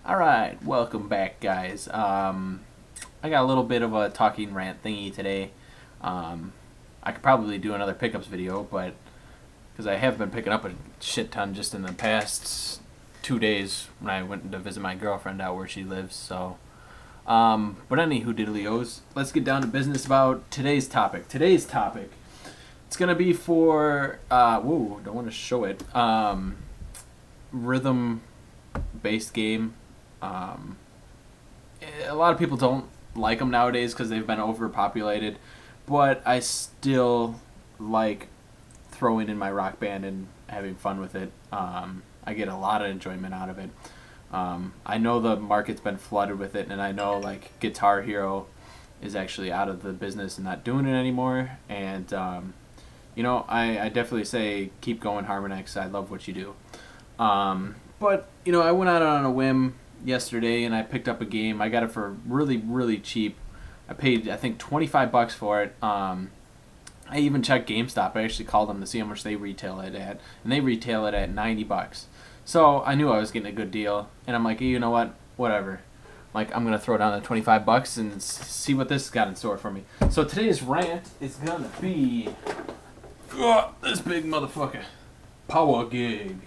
All right, welcome back, guys. I got a little bit of a talking rant thingy today. Um, I could probably do another pickups video, but because I have been picking up a shit ton just in the past 2 days when I went to visit my girlfriend out where she lives. But anywho, diddly-os, let's get down to business about today's topic. It's gonna be for whoa, don't want to show it. Rhythm-based game. Um, a lot of people don't like them nowadays because they've been overpopulated, but I still like throwing in my rock band and having fun with it. I get a lot of enjoyment out of it. I know the market's been flooded with it, and I know like Guitar Hero is actually out of the business and not doing it anymore. And I definitely say keep going, Harmonix. I love what you do. But I went out on a whim yesterday and I picked up a game. I got it for really, really cheap. I paid I think $25 for it. I even checked GameStop. I actually called them to see how much they retail it at, and they retail it at $90. So I knew I was getting a good deal, and I'm like, you know what? Whatever. Like, I'm gonna throw down the $25 and see what this got in store for me. So today's rant is gonna be this big motherfucker, PowerGIG.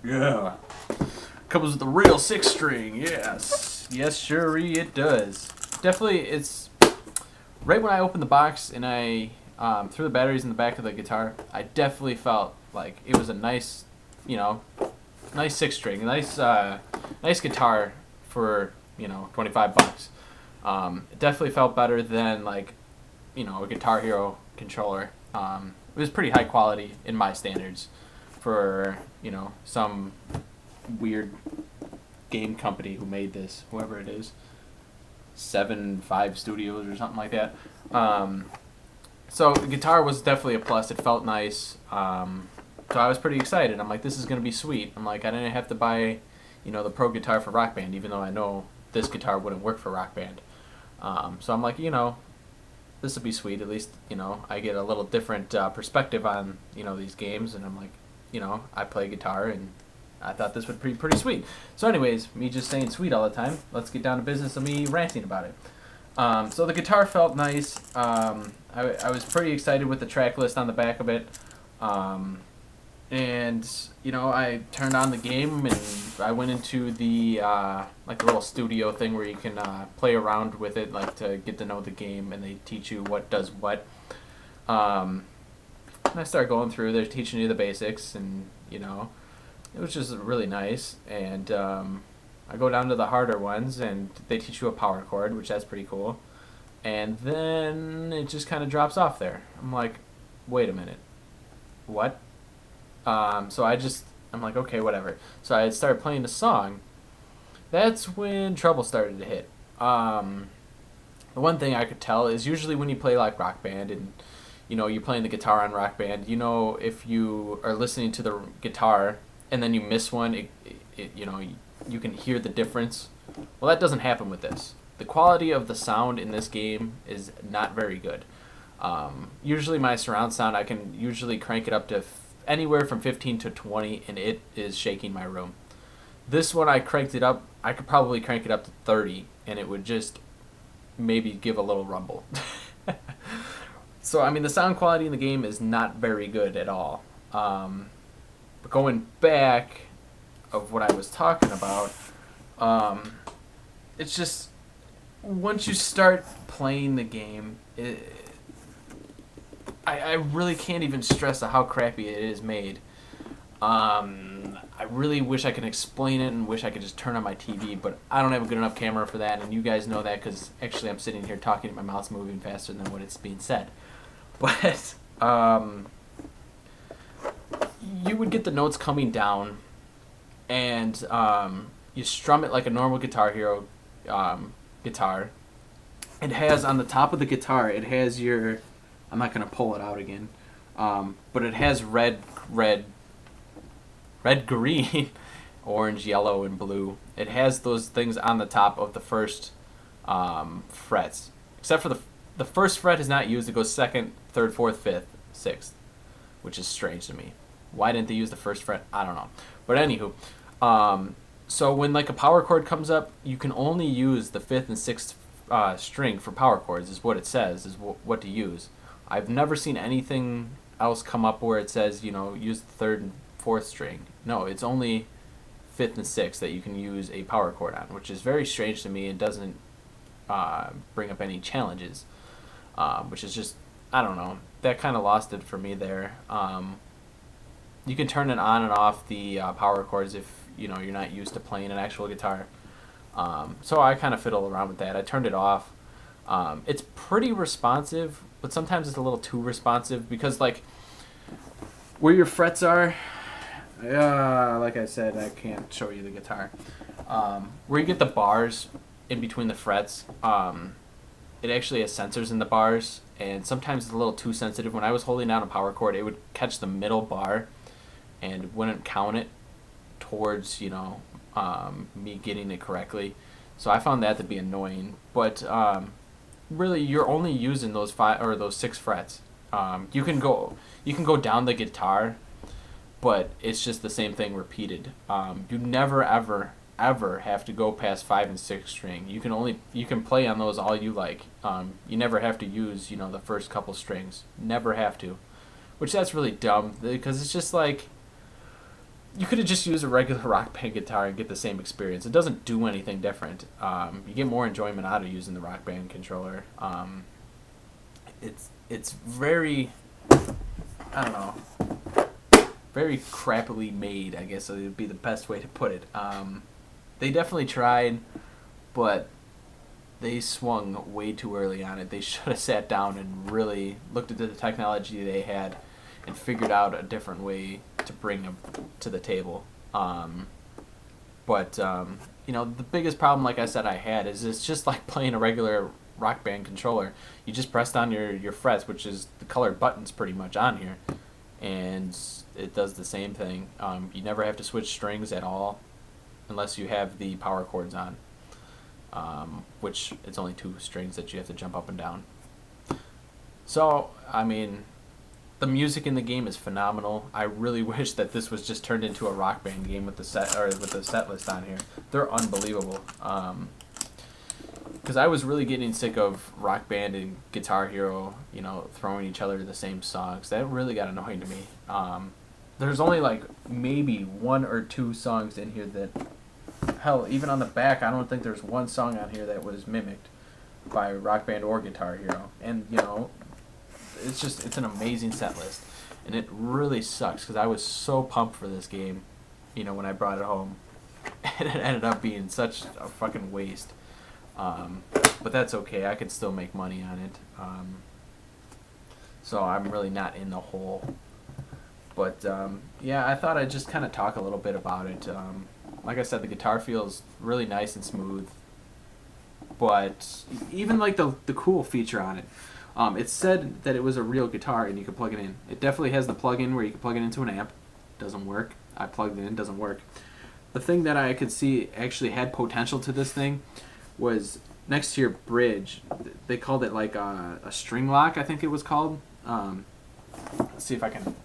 Yeah. Comes with a real 6-string, yes. Yes, sure it does. Definitely, it's... Right when I opened the box and I threw the batteries in the back of the guitar, I definitely felt like it was a nice, nice 6-string. Nice guitar for, $25. It definitely felt better than, like, a Guitar Hero controller. It was pretty high quality in my standards for, some weird game company who made this, whoever it is, 7-5 Studios or something like that. So the guitar was definitely a plus. It felt nice. So I was pretty excited. I'm like, this is gonna be sweet. I'm like, I didn't have to buy, the Pro guitar for Rock Band, even though I know this guitar wouldn't work for Rock Band. So I'm like, this would be sweet. At least, I get a little different perspective on, these games. And I'm like, I play guitar, and I thought this would be pretty sweet. So anyways, me just saying sweet all the time, let's get down to business of me ranting about it. So the guitar felt nice. I was pretty excited with the track list on the back of it. And, I turned on the game and I went into the, like a little studio thing where you can play around with it, like to get to know the game, and they teach you what does what. And I started going through, they're teaching you the basics, and, it was just really nice. And I go down to the harder ones, and they teach you a power chord, which that's pretty cool. And then it just kind of drops off there. I'm like, wait a minute, what? So I'm like, okay, whatever. So I started playing the song. That's when trouble started to hit. The one thing I could tell is usually when you play like Rock Band and, you're playing the guitar on Rock Band, if you are listening to the guitar and then you miss one, you can hear the difference. Well, that doesn't happen with this. The quality of the sound in this game is not very good. Usually my surround sound, I can usually crank it up to anywhere from 15 to 20, and it is shaking my room. This one, I cranked it up. I could probably crank it up to 30, and it would just maybe give a little rumble. So, I mean, the sound quality in the game is not very good at all. But going back of what I was talking about, it's just once you start playing the game, I really can't even stress how crappy it is made. I really wish I could explain it and wish I could just turn on my TV, but I don't have a good enough camera for that, and you guys know that because actually I'm sitting here talking and my mouth's moving faster than what it's being said. But you would get the notes coming down, and you strum it like a normal Guitar Hero guitar. It has on the top of the guitar, it has your... I'm not going to pull it out again. But it has red, green, orange, yellow, and blue. It has those things on the top of the first frets. Except for the first fret is not used. It goes second, third, fourth, fifth, sixth, which is strange to me. Why didn't they use the first fret? I don't know. But anywho, So when like a power chord comes up, you can only use the fifth and sixth string for power chords. Is what it says. Is what to use. I've never seen anything else come up where it says use the third and fourth string. No, it's only fifth and sixth that you can use a power chord on, which is very strange to me and doesn't bring up any challenges. Which is just, I don't know, that kind of lost it for me there. You can turn it on and off the power chords if you're not used to playing an actual guitar. So I kind of fiddle around with that. I turned it off. It's pretty responsive, but sometimes it's a little too responsive because like where your frets are, like I said, I can't show you the guitar. Where you get the bars in between the frets, it actually has sensors in the bars, and sometimes it's a little too sensitive. When I was holding down a power chord, it would catch the middle bar and wouldn't count it towards me getting it correctly. So I found that to be annoying. But really, you're only using those those 6 frets. You can go down the guitar, but it's just the same thing repeated. You never ever have to go past 5 and 6 string. You can play on those all you like. You never have to use the first couple strings. Never have to, which that's really dumb because it's just like you could have just used a regular Rock Band guitar and get the same experience. It doesn't do anything different. You get more enjoyment out of using the Rock Band controller. It's very, I don't know, very crappily made, I guess would be the best way to put it. They definitely tried, but they swung way too early on it. They should have sat down and really looked at the technology they had and figured out a different way to bring them to the table. But the biggest problem, like I said, I had is it's just like playing a regular Rock Band controller. You just press down your frets, which is the colored buttons pretty much on here, and it does the same thing. You never have to switch strings at all unless you have the power chords on, which it's only 2 strings that you have to jump up and down. So, I mean, the music in the game is phenomenal. I really wish that this was just turned into a Rock Band game with the set list on here. They're unbelievable. Because I was really getting sick of Rock Band and Guitar Hero, throwing each other the same songs. That really got annoying to me. There's only like maybe 1 or 2 songs in here that, hell, even on the back, I don't think there's one song on here that was mimicked by Rock Band or Guitar Hero. And it's an amazing set list, and it really sucks because I was so pumped for this game, when I brought it home, and it ended up being such a fucking waste. But that's okay. I could still make money on it. So I'm really not in the hole. But yeah, I thought I'd just kind of talk a little bit about it. Like I said, the guitar feels really nice and smooth. But even like the cool feature on it, it said that it was a real guitar and you could plug it in. It definitely has the plug-in where you can plug it into an amp. Doesn't work. I plugged it in. Doesn't work. The thing that I could see actually had potential to this thing was next to your bridge. They called it like a string lock, I think it was called. Let's see if I can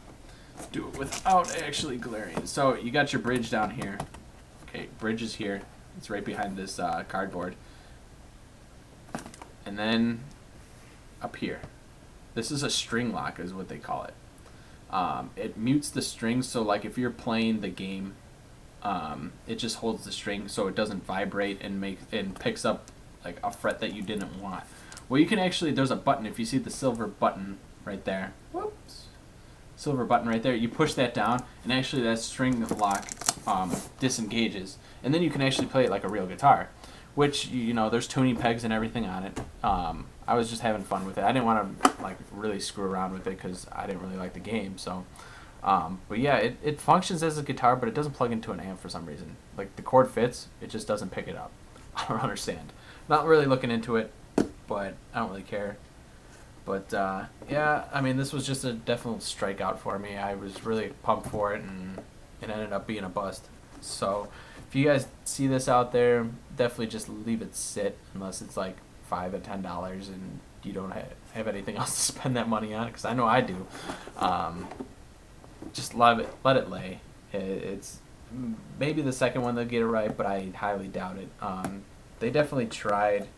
do it without actually glaring. So you got your bridge down here. Okay, bridge is here. It's right behind this cardboard. And then up here, this is a string lock is what they call it. It mutes the strings, so like if you're playing the game, it just holds the string so it doesn't vibrate and picks up like a fret that you didn't want. Well, you can actually, there's a button, if you see the silver button right there. Whoops. Silver button right there, you push that down and actually that string lock disengages, and then you can actually play it like a real guitar, which there's tuning pegs and everything on it. I was just having fun with it. I didn't want to like really screw around with it because I didn't really like the game. So but yeah, it functions as a guitar, but it doesn't plug into an amp for some reason. Like the chord fits, it just doesn't pick it up. I don't understand. Not really looking into it, but I don't really care. But yeah, I mean, this was just a definite strikeout for me. I was really pumped for it, and it ended up being a bust. So if you guys see this out there, definitely just leave it sit unless it's like $5 or $10 and you don't have anything else to spend that money on, because I know I do. Just let it lay. It's maybe the second one they'll get it right, but I highly doubt it. They definitely tried.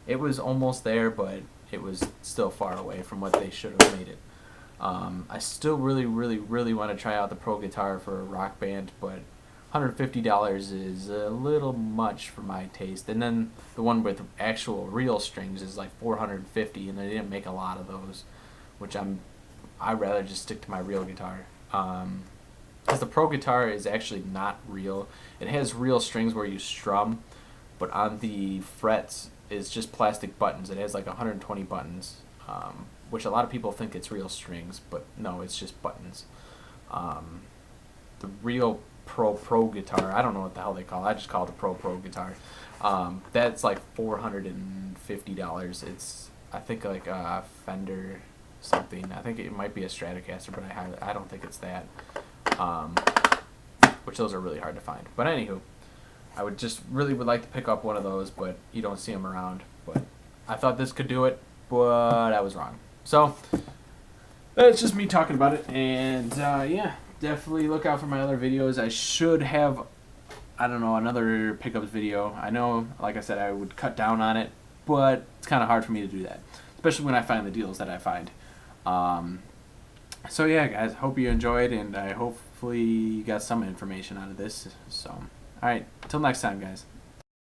It was almost there, but it was still far away from what they should have made it. I still really, really, really want to try out the Pro Guitar for a rock band, but $150 is a little much for my taste. And then the one with actual real strings is like $450, and they didn't make a lot of those, which I'd rather just stick to my real guitar. Because the Pro Guitar is actually not real. It has real strings where you strum, but on the frets is just plastic buttons. It has like 120 buttons, which a lot of people think it's real strings, but no, it's just buttons. The real Pro Guitar, I don't know what the hell they call it. I just call it the Pro Guitar. That's like $450. It's, I think, like a Fender something. I think it might be a Stratocaster, but I don't think it's that. Which those are really hard to find. But anywho, I would like to pick up one of those, but you don't see them around. But I thought this could do it, but I was wrong. So that's just me talking about it, and yeah, definitely look out for my other videos. I should have, I don't know, another pickups video. I know, like I said, I would cut down on it, but it's kind of hard for me to do that, especially when I find the deals that I find. So yeah, guys, hope you enjoyed, and I hopefully you got some information out of this. So, all right, till next time, guys.